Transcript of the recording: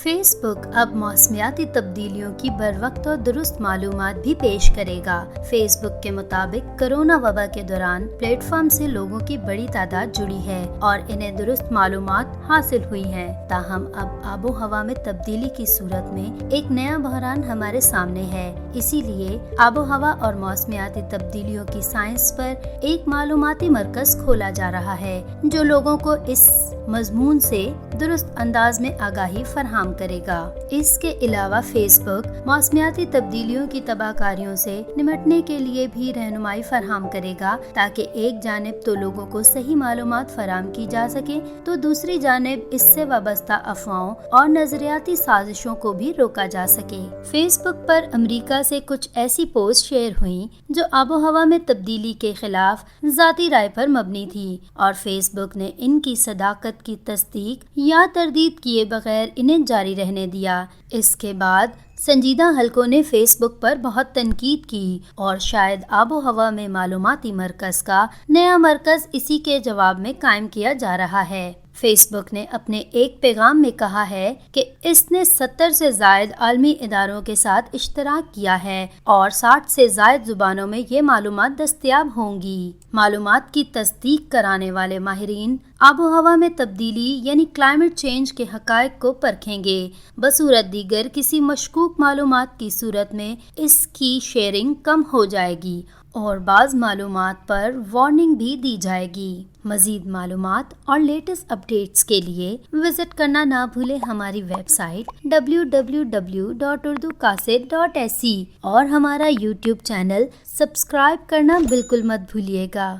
Face بک اب موسمیاتی تبدیلیوں کی بروقت اور درست معلومات بھی پیش کرے گا۔ فیس بک کے مطابق کرونا وبا کے دوران پلیٹ فارم سے لوگوں کی بڑی تعداد جڑی ہے اور انہیں درست معلومات حاصل ہوئی ہیں۔ تاہم اب آب و ہوا میں تبدیلی کی صورت میں ایک نیا بحران ہمارے سامنے ہے۔ اسی لیے آب و ہوا اور موسمیاتی تبدیلیوں کی سائنس پر ایک معلوماتی مرکز کھولا جا رہا ہے جو لوگوں کو اس مضمون سے درست انداز میں آگاہی فراہم کرے گا۔ اس کے علاوہ فیس بک موسمیاتی تبدیلیوں کی تباہ کاریوں سے نمٹنے کے لیے بھی رہنمائی فراہم کرے گا تاکہ ایک جانب تو لوگوں کو صحیح معلومات فراہم کی جا سکے تو دوسری جانب اس سے وابستہ افواہوں اور نظریاتی سازشوں کو بھی روکا جا سکے۔ فیس بک پر امریکہ سے کچھ ایسی پوسٹ شیئر ہوئیں جو آب و ہوا میں تبدیلی کے خلاف ذاتی رائے پر مبنی تھی اور فیس بک نے ان کی صداقت کی تصدیق یا تردید کیے بغیر انہیں جاری رہنے دیا۔ اس کے بعد سنجیدہ حلقوں نے فیس بک پر بہت تنقید کی اور شاید آب و ہوا میں معلوماتی مرکز کا نیا مرکز اسی کے جواب میں قائم کیا جا رہا ہے۔ فیس بک نے اپنے ایک پیغام میں کہا ہے کہ اس نے 70 سے زائد عالمی اداروں کے ساتھ اشتراک کیا ہے اور 60 سے زائد زبانوں میں یہ معلومات دستیاب ہوں گی۔ معلومات کی تصدیق کرانے والے ماہرین آب و ہوا میں تبدیلی یعنی کلائمیٹ چینج کے حقائق کو پرکھیں گے۔ بصورت دیگر کسی مشکوک معلومات کی صورت میں اس کی شیئرنگ کم ہو جائے گی اور بعض معلومات پر وارننگ بھی دی جائے گی۔ مزید معلومات اور لیٹسٹ اپڈیٹس کے لیے وزٹ کرنا نہ بھولیں ہماری ویب سائٹ www.urducaset.se اور ہمارا YouTube چینل سبسکرائب کرنا بالکل مت بھولیے گا۔